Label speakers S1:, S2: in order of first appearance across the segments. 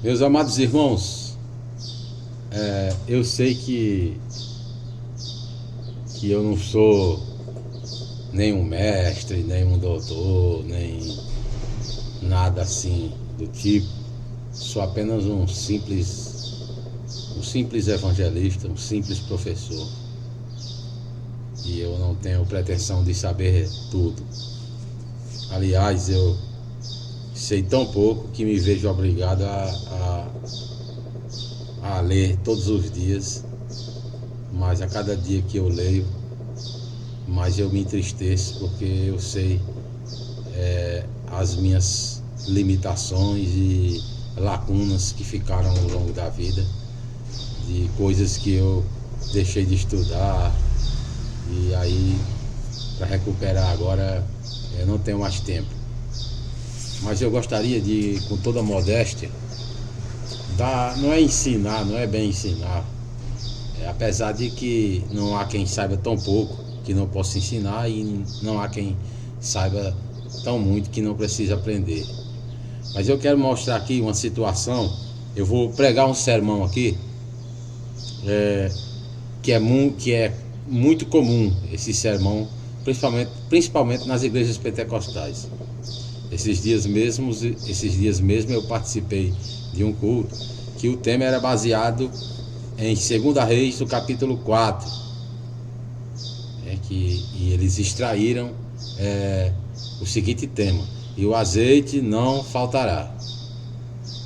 S1: Meus amados irmãos, eu sei que eu não sou nenhum mestre, nenhum doutor, nem nada assim do tipo. Sou apenas um simples evangelista, um simples professor. E eu não tenho pretensão de saber tudo. Aliás, eu sei tão pouco que me vejo obrigado a ler todos os dias, mas a cada dia que eu leio, mais eu me entristeço, porque eu sei as minhas limitações e lacunas que ficaram ao longo da vida, de coisas que eu deixei de estudar, e aí para recuperar agora eu não tenho mais tempo. Mas eu gostaria de, com toda modéstia, não é ensinar, não é bem ensinar, apesar de que não há quem saiba tão pouco que não possa ensinar, e não há quem saiba tão muito que não precisa aprender. Mas eu quero mostrar aqui uma situação. Eu vou pregar um sermão aqui que é muito comum, esse sermão, principalmente nas igrejas pentecostais. Esses dias mesmo eu participei de um culto que o tema era baseado em 2 Reis, do capítulo 4, e eles extraíram o seguinte tema: e o azeite não faltará.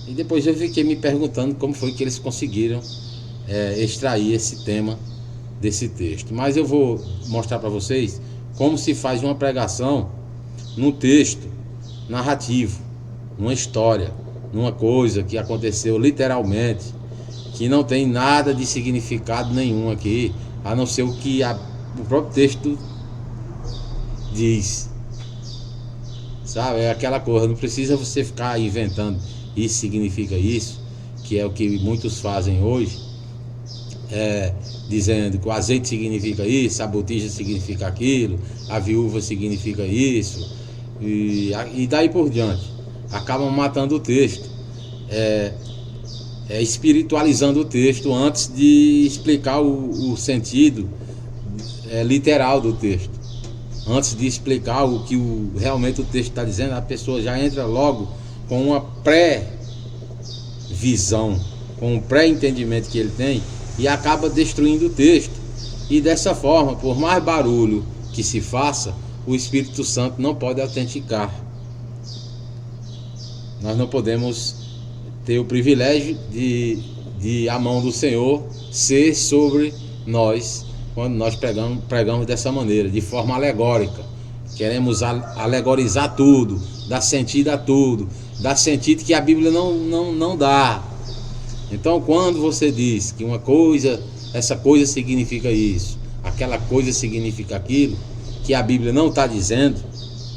S1: E depois eu fiquei me perguntando como foi que eles conseguiram extrair esse tema desse texto. Mas eu vou mostrar para vocês como se faz uma pregação num texto narrativo, numa história, numa coisa que aconteceu literalmente, que não tem nada de significado nenhum aqui, a não ser o que o próprio texto diz. Sabe, é aquela coisa, não precisa você ficar inventando isso significa isso, que é o que muitos fazem hoje, dizendo que o azeite significa isso, a botija significa aquilo, a viúva significa isso, e daí por diante. Acabam matando o texto, espiritualizando o texto antes de explicar o sentido literal do texto. Antes de explicar o que realmente o texto está dizendo, a pessoa já entra logo com uma pré-visão, com um pré-entendimento que ele tem, e acaba destruindo o texto. E dessa forma, por mais barulho que se faça, o Espírito Santo não pode autenticar. Nós não podemos ter o privilégio de a mão do Senhor ser sobre nós quando nós pregamos dessa maneira, de forma alegórica. Queremos alegorizar tudo, dar sentido a tudo, dar sentido que a Bíblia não dá. Então, quando você diz que essa coisa significa isso, aquela coisa significa aquilo, que a Bíblia não está dizendo,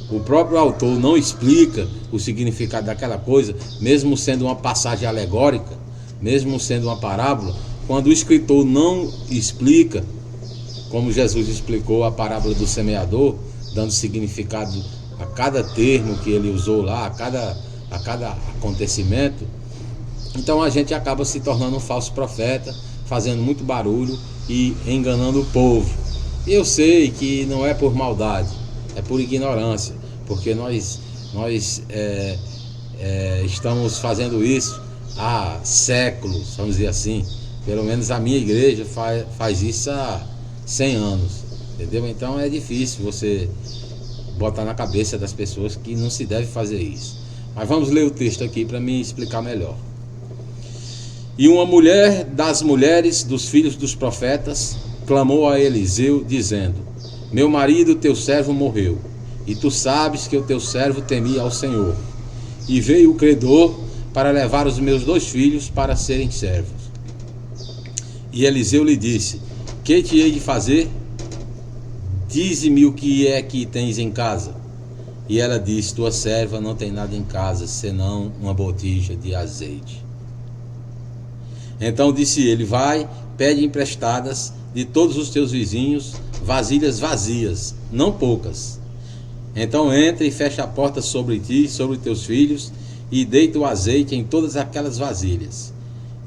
S1: o próprio autor não explica o significado daquela coisa, mesmo sendo uma passagem alegórica, mesmo sendo uma parábola, quando o escritor não explica, como Jesus explicou a parábola do semeador, dando significado a cada termo que ele usou lá, a cada acontecimento, então a gente acaba se tornando um falso profeta, fazendo muito barulho e enganando o povo. E eu sei que não é por maldade, é por ignorância, porque nós estamos fazendo isso há séculos, vamos dizer assim. Pelo menos a minha igreja faz isso há 100 anos, entendeu? Então é difícil você botar na cabeça das pessoas que não se deve fazer isso. Mas vamos ler o texto aqui para me explicar melhor. E uma mulher das mulheres dos filhos dos profetas clamou a Eliseu, dizendo: meu marido, teu servo, morreu, e tu sabes que o teu servo temia ao Senhor. E veio o credor para levar os meus 2 filhos para serem servos. E Eliseu lhe disse: que te hei de fazer? Dize-me o que é que tens em casa. E ela disse: tua serva não tem nada em casa, senão uma botija de azeite. Então disse ele: vai, pede emprestadas de todos os teus vizinhos vasilhas vazias, não poucas. Então entra e fecha a porta sobre ti e sobre teus filhos, e deita o azeite em todas aquelas vasilhas,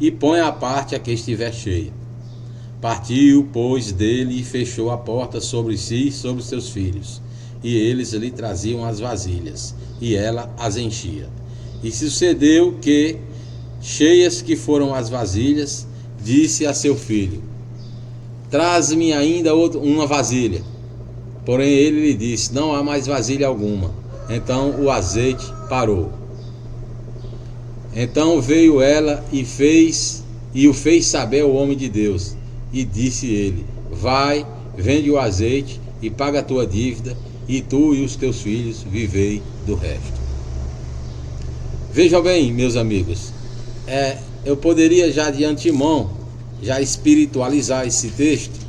S1: e põe à parte a que estiver cheia. Partiu, pois, dele e fechou a porta sobre si e sobre os seus filhos, e eles lhe traziam as vasilhas, e ela as enchia. E sucedeu que, cheias que foram as vasilhas, disse a seu filho: Traz-me ainda uma vasilha. Porém ele lhe disse: Não há mais vasilha alguma. Então o azeite parou. Então veio ela e o fez saber ao homem de Deus. E disse ele: Vai, vende o azeite e paga a tua dívida, e tu e os teus filhos vivei do resto. Vejam bem, meus amigos, eu poderia já de antemão já espiritualizar esse texto,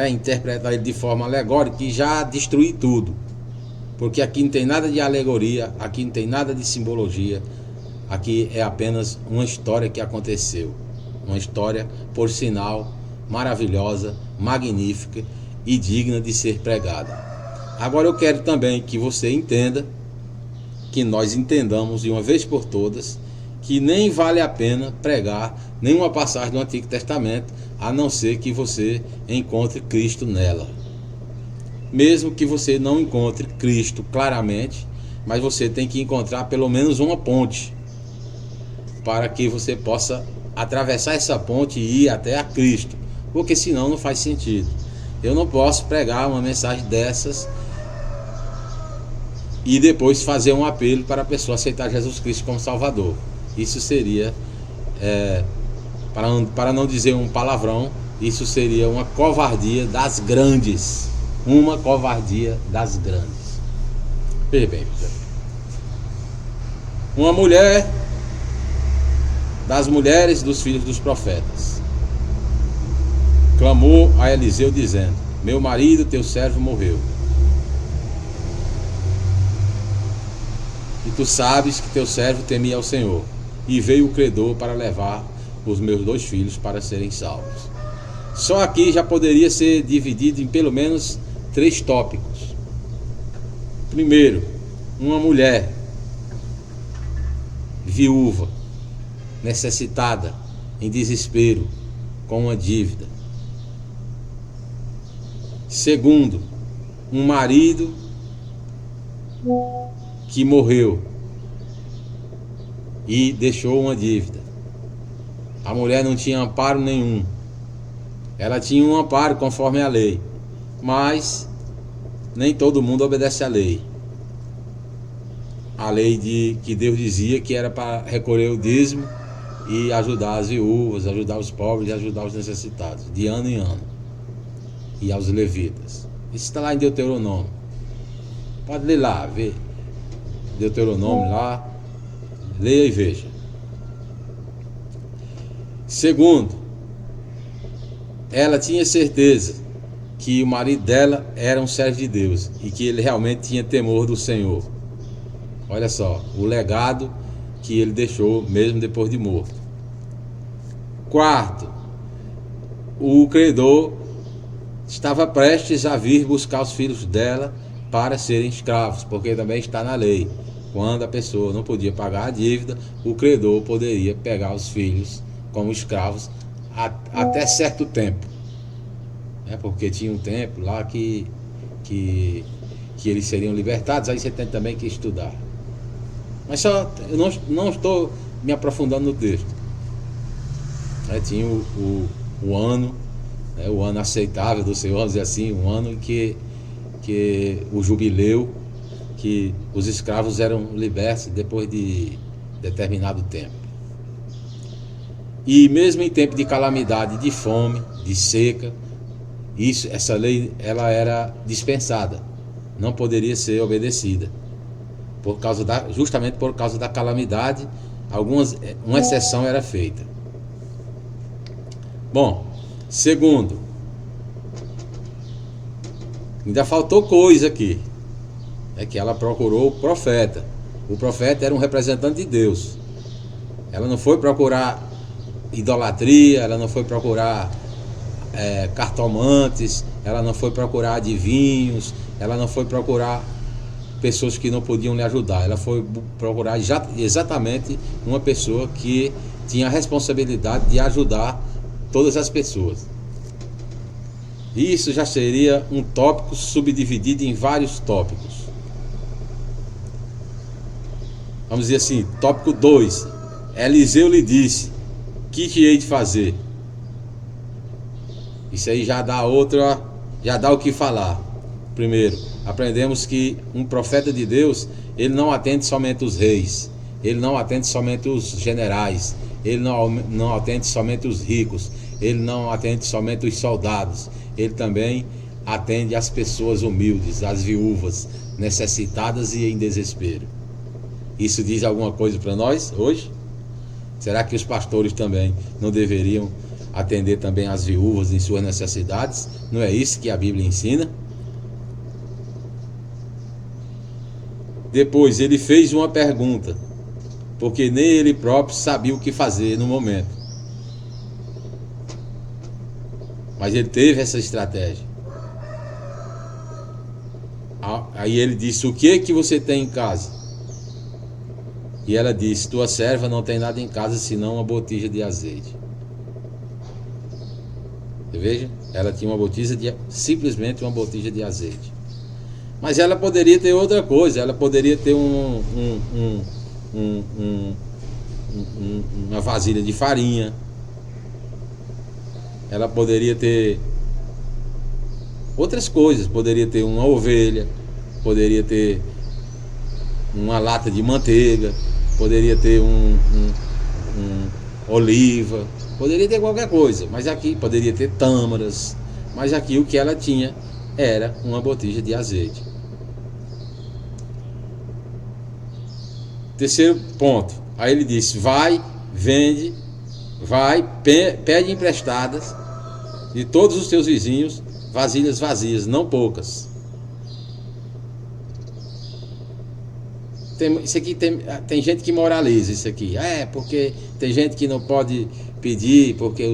S1: interpretar ele de forma alegórica e já destruir tudo, porque aqui não tem nada de alegoria, aqui não tem nada de simbologia, aqui é apenas uma história que aconteceu, uma história, por sinal, maravilhosa, magnífica e digna de ser pregada. Agora eu quero também que você entenda, que nós entendamos de uma vez por todas, que nem vale a pena pregar nenhuma passagem do Antigo Testamento, a não ser que você encontre Cristo nela. Mesmo que você não encontre Cristo claramente, mas você tem que encontrar pelo menos uma ponte, para que você possa atravessar essa ponte e ir até a Cristo, porque senão não faz sentido. Eu não posso pregar uma mensagem dessas e depois fazer um apelo para a pessoa aceitar Jesus Cristo como Salvador. Isso seria, para não dizer um palavrão, isso seria uma covardia das grandes. Uma covardia das grandes. Veja bem, uma mulher das mulheres dos filhos dos profetas clamou a Eliseu dizendo: Meu marido, teu servo, morreu. E tu sabes que teu servo temia ao Senhor, e veio o credor para levar os meus 2 filhos para serem salvos. Só aqui já poderia ser dividido em pelo menos 3 tópicos. Primeiro, uma mulher viúva, necessitada, em desespero, com uma dívida. Segundo, um marido que morreu e deixou uma dívida. A mulher não tinha amparo nenhum. Ela tinha um amparo conforme a lei, mas nem todo mundo obedece à lei. A lei que Deus dizia que era para recolher o dízimo e ajudar as viúvas, ajudar os pobres e ajudar os necessitados, de ano em ano. E aos levitas. Isso está lá em Deuteronômio. Pode ler lá, ver Deuteronômio lá, leia e veja. Segundo, ela tinha certeza que o marido dela era um servo de Deus e que ele realmente tinha temor do Senhor. Olha só, o legado que ele deixou mesmo depois de morto. Quarto, o credor estava prestes a vir buscar os filhos dela para serem escravos, porque também está na lei. Quando a pessoa não podia pagar a dívida, o credor poderia pegar os filhos como escravos até certo tempo. Porque tinha um tempo lá que eles seriam libertados, aí você tem também que estudar. Mas eu não estou me aprofundando no texto. Tinha o ano, o ano aceitável do Senhor, vamos dizer assim, um ano em que o jubileu, que os escravos eram libertos depois de determinado tempo. E mesmo em tempo de calamidade, de fome, de seca, essa lei ela era dispensada, não poderia ser obedecida, justamente por causa da calamidade. Uma exceção era feita. Bom, segundo, ainda faltou coisa aqui, que ela procurou o profeta. O profeta era um representante de Deus. Ela não foi procurar idolatria, ela não foi procurar cartomantes, ela não foi procurar adivinhos, ela não foi procurar pessoas que não podiam lhe ajudar. Ela foi procurar exatamente uma pessoa que tinha a responsabilidade de ajudar todas as pessoas. Isso já seria um tópico subdividido em vários tópicos. Vamos dizer assim, tópico 2. Eliseu lhe disse: que hei de fazer? Isso aí já dá o que falar. Primeiro, aprendemos que um profeta de Deus, ele não atende somente os reis, ele não atende somente os generais, ele não atende somente os ricos, ele não atende somente os soldados, ele também atende as pessoas humildes, as viúvas, necessitadas e em desespero. Isso diz alguma coisa para nós hoje? Será que os pastores também não deveriam atender também as viúvas em suas necessidades? Não é isso que a Bíblia ensina? Depois ele fez uma pergunta, porque nem ele próprio sabia o que fazer no momento. Mas ele teve essa estratégia. Aí ele disse: o que é que você tem em casa? E ela disse: tua serva não tem nada em casa senão uma botija de azeite. Você veja, ela tinha simplesmente uma botija de azeite. Mas ela poderia ter outra coisa, ela poderia ter uma vasilha de farinha, ela poderia ter outras coisas, poderia ter uma ovelha, poderia ter uma lata de manteiga, poderia ter oliva, poderia ter qualquer coisa, mas aqui poderia ter tâmaras, mas aqui o que ela tinha era uma botija de azeite. Terceiro ponto, aí ele disse: vai, vende, pede emprestadas de todos os teus vizinhos vasilhas vazias, não poucas. Isso aqui tem gente que moraliza isso aqui. Porque tem gente que não pode pedir porque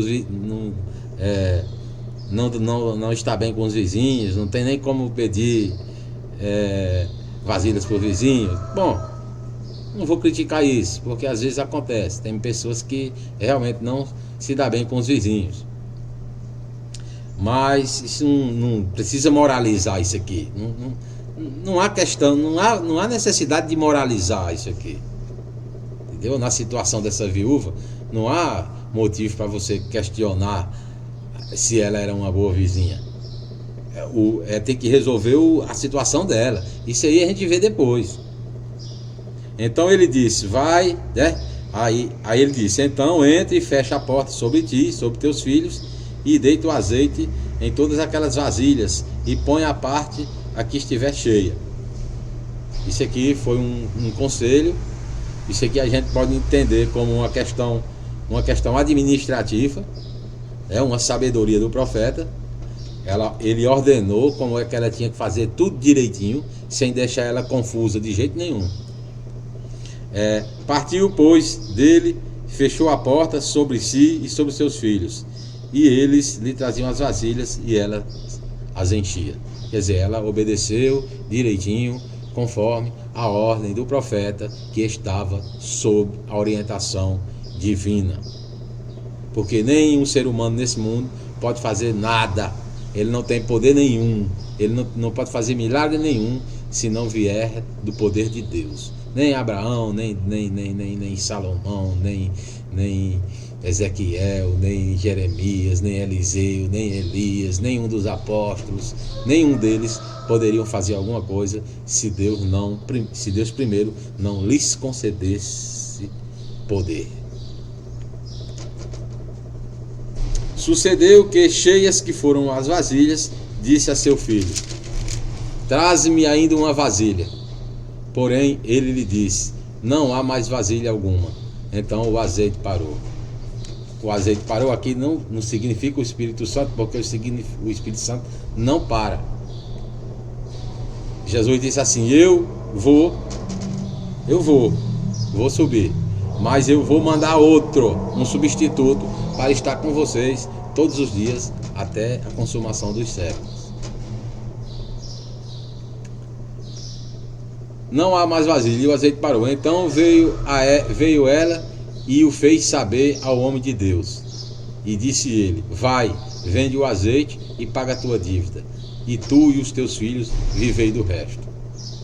S1: não está bem com os vizinhos, não tem nem como pedir vasilhas por vizinho. Bom, não vou criticar isso, porque às vezes acontece. Tem pessoas que realmente não se dão bem com os vizinhos. Mas isso não precisa moralizar isso aqui. Não há questão, não há necessidade de moralizar isso aqui. Entendeu? Na situação dessa viúva, não há motivo para você questionar se ela era uma boa vizinha. Tem que resolver a situação dela. Isso aí a gente vê depois. Então ele disse: vai, né? Aí ele disse: então entre e fecha a porta sobre ti, sobre teus filhos, e deita o azeite em todas aquelas vasilhas, e põe a parte a que estiver cheia. Isso aqui foi um conselho. Isso aqui a gente pode entender como uma questão administrativa, uma sabedoria do profeta. Ele ordenou como é que ela tinha que fazer tudo direitinho, sem deixar ela confusa de jeito nenhum. Partiu, pois, dele, fechou a porta sobre si e sobre seus filhos, e eles lhe traziam as vasilhas e ela as enchia. Quer dizer, ela obedeceu direitinho, conforme a ordem do profeta, que estava sob a orientação divina. Porque nenhum ser humano nesse mundo pode fazer nada, ele não tem poder nenhum, ele não pode fazer milagre nenhum se não vier do poder de Deus. Nem Abraão, nem Salomão, nem Ezequiel, nem Jeremias, nem Eliseu, nem Elias, nenhum dos apóstolos, nenhum deles poderiam fazer alguma coisa se Deus primeiro não lhes concedesse poder. Sucedeu que, cheias que foram as vasilhas, disse a seu filho: traze-me ainda uma vasilha. Porém ele lhe disse: não há mais vasilha alguma. Então o azeite parou. O azeite parou aqui não significa o Espírito Santo, porque o Espírito Santo não para. Jesus disse assim: eu vou subir, mas eu vou mandar um substituto, para estar com vocês todos os dias até a consumação dos séculos. não há mais vasilha, e o azeite parou. Então veio ela e o fez saber ao homem de Deus. E disse ele: vai, vende o azeite e paga a tua dívida, e tu e os teus filhos vivei do resto.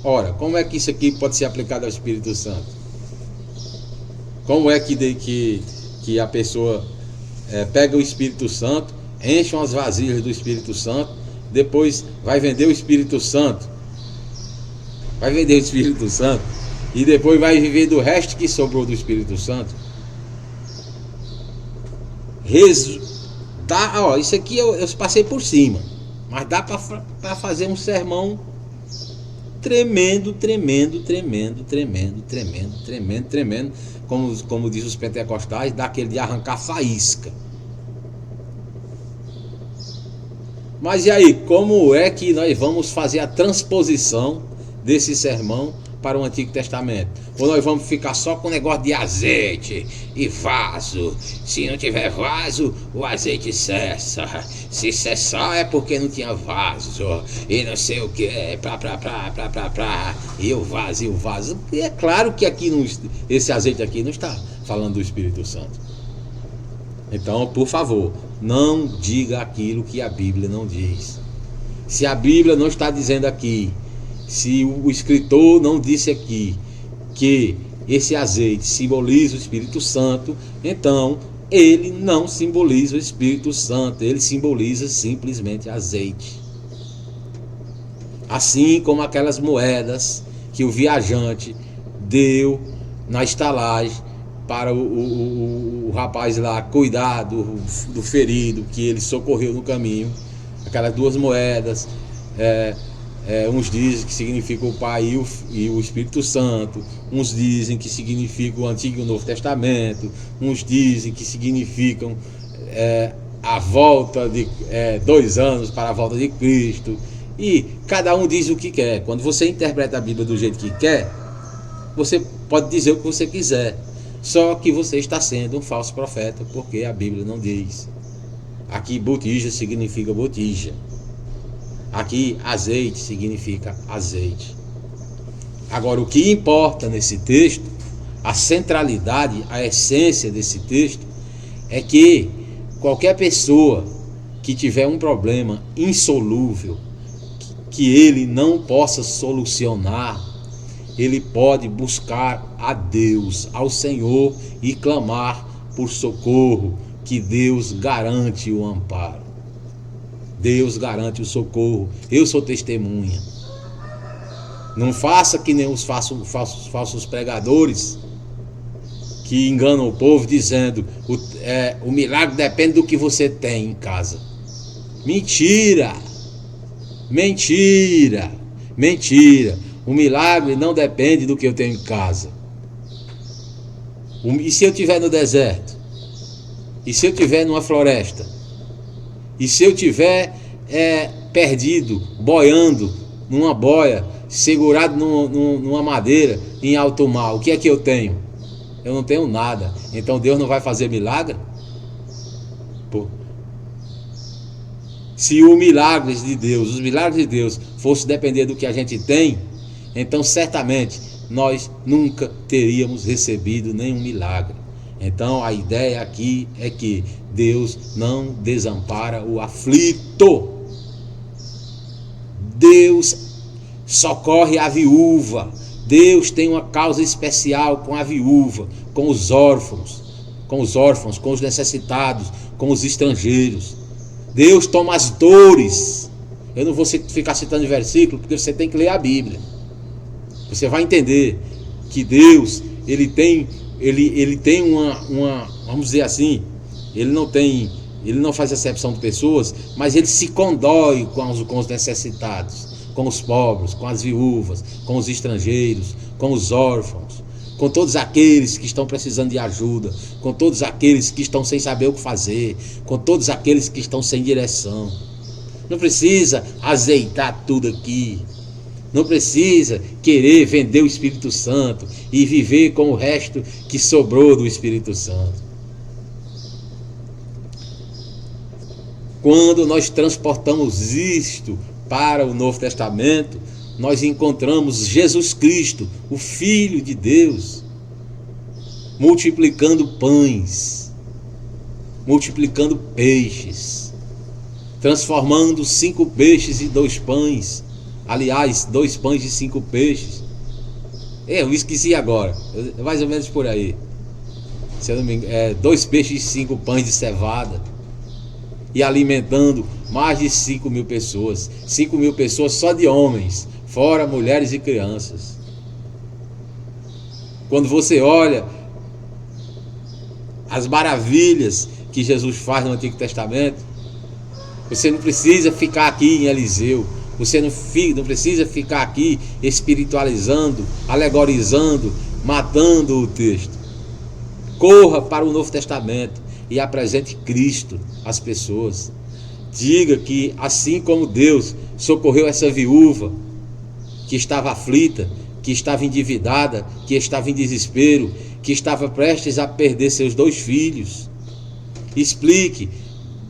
S1: Ora, como é que isso aqui pode ser aplicado ao Espírito Santo? Como é que a pessoa pega o Espírito Santo, enche umas vasilhas do Espírito Santo, depois vai vender o Espírito Santo, e depois vai viver do resto que sobrou do Espírito Santo? Isso aqui eu passei por cima, mas dá para fazer um sermão tremendo, como diz os pentecostais, daquele de arrancar faísca. Mas e aí, como é que nós vamos fazer a transposição desse sermão para o Antigo Testamento? Ou nós vamos ficar só com o negócio de azeite e vaso? Se não tiver vaso, o azeite cessa. Se cessar é porque não tinha vaso, e não sei o que, e o vaso. E é claro que aqui esse azeite aqui não está falando do Espírito Santo. Então, por favor, não diga aquilo que a Bíblia não diz. Se a Bíblia não está dizendo aqui, se o escritor não disse aqui que esse azeite simboliza o Espírito Santo, então ele não simboliza o Espírito Santo, ele simboliza simplesmente azeite. Assim como aquelas moedas que o viajante deu na estalagem para o rapaz lá cuidar do ferido que ele socorreu no caminho. Aquelas duas moedas, uns dizem que significa o Pai e o Espírito Santo, uns dizem que significa o Antigo e o Novo Testamento, uns dizem que significam a volta de 2 anos para a volta de Cristo, e cada um diz o que quer. Quando você interpreta a Bíblia do jeito que quer, você pode dizer o que você quiser, só que você está sendo um falso profeta, porque a Bíblia não diz. Aqui botija significa botija. Aqui azeite significa azeite. Agora, o que importa nesse texto, a centralidade, a essência desse texto, é que qualquer pessoa que tiver um problema insolúvel, que ele não possa solucionar, ele pode buscar a Deus, ao Senhor, e clamar por socorro, que Deus garante o amparo. Deus garante o socorro. Eu sou testemunha. Não faça que nem os falsos pregadores que enganam o povo dizendo o milagre depende do que você tem em casa. Mentira! Mentira! Mentira! O milagre não depende do que eu tenho em casa. E se eu estiver no deserto? E se eu estiver numa floresta? E se eu estiver perdido, boiando numa boia, segurado numa madeira, em alto mar? O que é que eu tenho? Eu não tenho nada. Então Deus não vai fazer milagre? Se os milagres de Deus fossem depender do que a gente tem, então certamente nós nunca teríamos recebido nenhum milagre. Então a ideia aqui é que Deus não desampara o aflito. Deus socorre a viúva. Deus tem uma causa especial com a viúva, com os órfãos, com os necessitados, com os estrangeiros. Deus toma as dores. Eu não vou ficar citando versículo, porque você tem que ler a Bíblia. Você vai entender que Deus, ele tem uma, vamos dizer assim, ele não faz acepção de pessoas, mas ele se condói com os necessitados, com os pobres, com as viúvas, com os estrangeiros, com os órfãos, com todos aqueles que estão precisando de ajuda, com todos aqueles que estão sem saber o que fazer, com todos aqueles que estão sem direção. Não precisa azeitar tudo aqui. Não precisa querer vender o Espírito Santo e viver com o resto que sobrou do Espírito Santo. Quando nós transportamos isto para o Novo Testamento, nós encontramos Jesus Cristo, o Filho de Deus, multiplicando pães, multiplicando peixes, transformando 5 peixes e 2 pães. Aliás, 2 pães e 5 peixes. Eu me esqueci agora, mais ou menos por aí. Se eu não me engano, 2 peixes e 5 pães de cevada. E alimentando mais de 5.000 pessoas. 5.000 pessoas só de homens, fora mulheres e crianças. Quando você olha as maravilhas que Jesus faz no Antigo Testamento, você não precisa ficar aqui em Eliseu. Você não precisa ficar aqui espiritualizando, alegorizando, matando o texto. Corra para o Novo Testamento e apresente Cristo às pessoas. Diga que assim como Deus socorreu essa viúva que estava aflita, que estava endividada, que estava em desespero, que estava prestes a perder seus 2 filhos. Explique,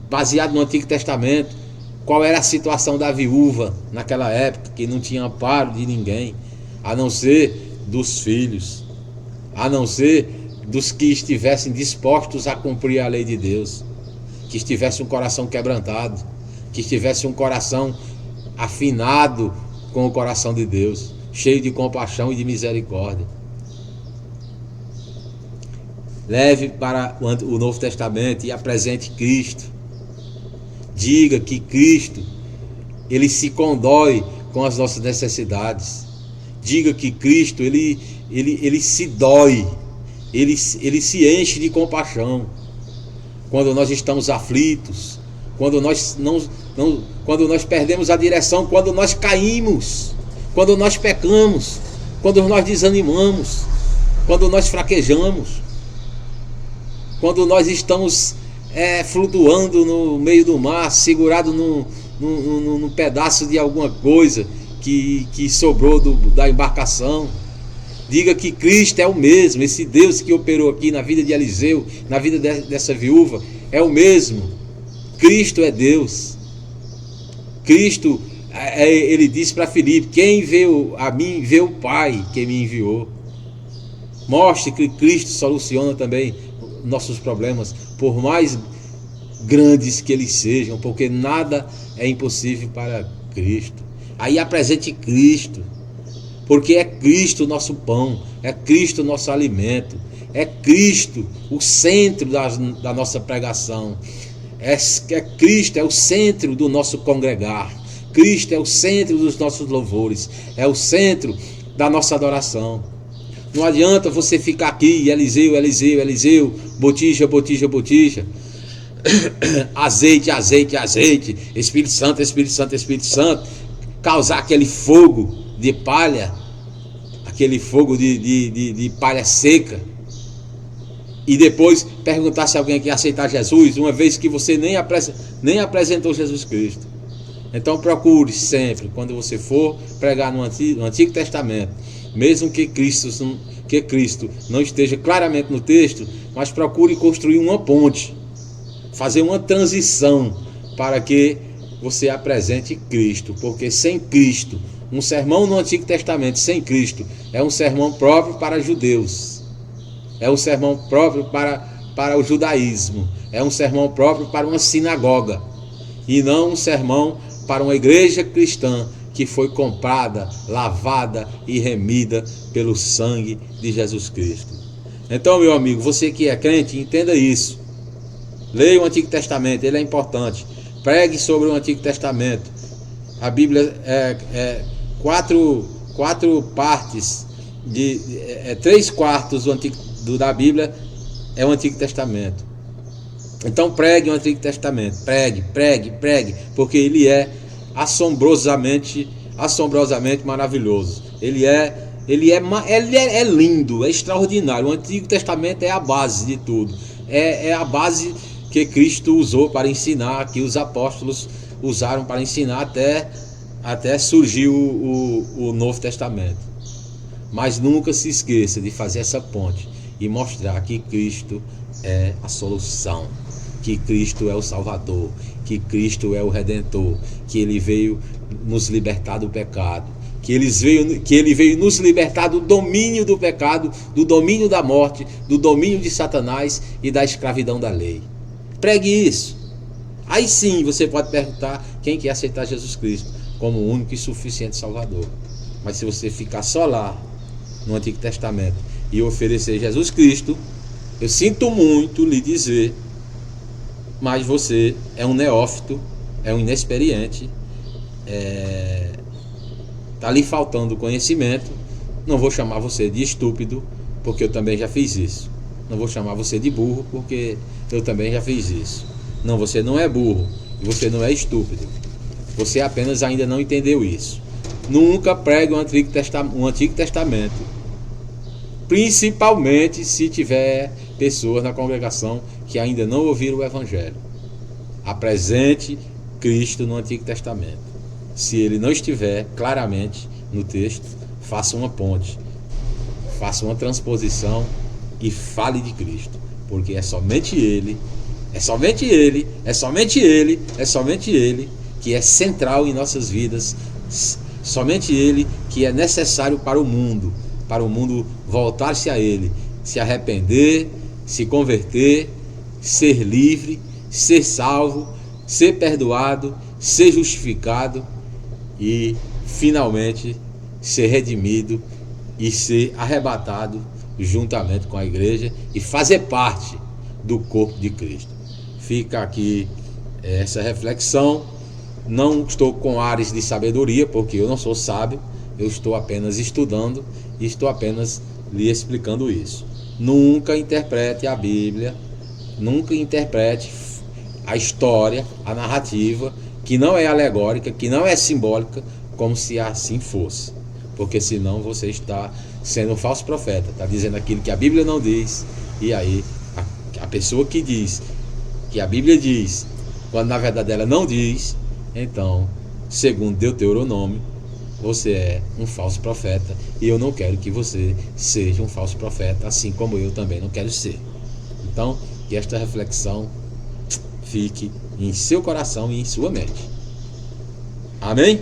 S1: baseado no Antigo Testamento, qual era a situação da viúva naquela época, que não tinha amparo de ninguém, a não ser dos filhos, a não ser dos que estivessem dispostos a cumprir a lei de Deus, que estivesse um coração quebrantado, que estivesse um coração afinado com o coração de Deus, cheio de compaixão e de misericórdia. Leve para o Novo Testamento e apresente Cristo. Diga que Cristo, ele se condói com as nossas necessidades. Diga que Cristo, ele se dói, ele se enche de compaixão quando nós estamos aflitos, quando nós perdemos a direção, quando nós caímos, quando nós pecamos, quando nós desanimamos, quando nós fraquejamos, quando nós estamos flutuando no meio do mar, segurado num pedaço de alguma coisa que sobrou da embarcação. Diga que Cristo é o mesmo. Esse Deus que operou aqui na vida de Eliseu, na vida dessa viúva, é o mesmo. Cristo é Deus. Cristo, ele disse para Filipe: quem vê a mim, vê o Pai que me enviou. Mostre que Cristo soluciona também nossos problemas, por mais grandes que eles sejam, porque nada é impossível para Cristo. Aí apresente Cristo, porque é Cristo o nosso pão, é Cristo o nosso alimento, é Cristo o centro da nossa pregação, é Cristo é o centro do nosso congregar, Cristo é o centro dos nossos louvores, é o centro da nossa adoração. Não adianta você ficar aqui, Eliseu, Eliseu, Eliseu, botija, botija, botija, azeite, azeite, azeite, Espírito Santo, Espírito Santo, Espírito Santo, causar aquele fogo de palha, aquele fogo de palha seca, e depois perguntar se alguém quer aceitar Jesus, uma vez que você nem apresentou Jesus Cristo. Então procure sempre, quando você for pregar no Antigo Testamento, mesmo que Cristo não esteja claramente no texto, mas procure construir uma ponte, fazer uma transição para que você apresente Cristo, porque sem Cristo, um sermão no Antigo Testamento sem Cristo é um sermão próprio para judeus, é um sermão próprio para o judaísmo, é um sermão próprio para uma sinagoga, e não um sermão para uma igreja cristã que foi comprada, lavada e remida pelo sangue de Jesus Cristo. Então, meu amigo, você que é crente, entenda isso. Leia o Antigo Testamento, ele é importante. Pregue sobre o Antigo Testamento. A Bíblia quatro partes, 3/4 da Bíblia é o Antigo Testamento. Então pregue o Antigo Testamento, pregue, porque ele é assombrosamente maravilhoso. Ele é lindo, é extraordinário. O Antigo Testamento é a base de tudo. É a base que Cristo usou para ensinar, que os apóstolos usaram para ensinar até surgir o Novo Testamento. Mas nunca se esqueça de fazer essa ponte e mostrar que Cristo é a solução, que Cristo é o Salvador, que Cristo é o Redentor, que Ele veio nos libertar do pecado, que ele veio nos libertar do domínio do pecado, do domínio da morte, do domínio de Satanás e da escravidão da lei. Pregue isso. Aí sim você pode perguntar quem quer aceitar Jesus Cristo como o único e suficiente Salvador. Mas se você ficar só lá no Antigo Testamento e oferecer Jesus Cristo, eu sinto muito lhe dizer, mas você é um neófito, é um inexperiente, está lhe faltando conhecimento. Não vou chamar você de estúpido, porque eu também já fiz isso. Não vou chamar você de burro, porque eu também já fiz isso. Não, você não é burro e você não é estúpido. Você apenas ainda não entendeu isso. Nunca pregue um Antigo Testamento, principalmente se tiver pessoas na congregação que ainda não ouviram o Evangelho. Apresente Cristo no Antigo Testamento. Se ele não estiver claramente no texto, faça uma ponte, faça uma transposição e fale de Cristo, porque é somente Ele que é central em nossas vidas, somente Ele que é necessário para o mundo voltar-se a Ele, se arrepender, se converter, ser livre, ser salvo, ser perdoado, ser justificado e finalmente ser redimido e ser arrebatado juntamente com a igreja e fazer parte do corpo de Cristo. Fica aqui essa reflexão. Não estou com ares de sabedoria, porque eu não sou sábio, eu estou apenas estudando e estou apenas lhe explicando isso. Nunca interprete a Bíblia, nunca interprete a história, a narrativa, que não é alegórica, que não é simbólica, como se assim fosse. Porque senão você está sendo um falso profeta, está dizendo aquilo que a Bíblia não diz, e aí a pessoa que diz que a Bíblia diz, quando na verdade ela não diz, então, segundo Deuteronômio, você é um falso profeta, e eu não quero que você seja um falso profeta, assim como eu também não quero ser. Então, que esta reflexão fique em seu coração e em sua mente. Amém?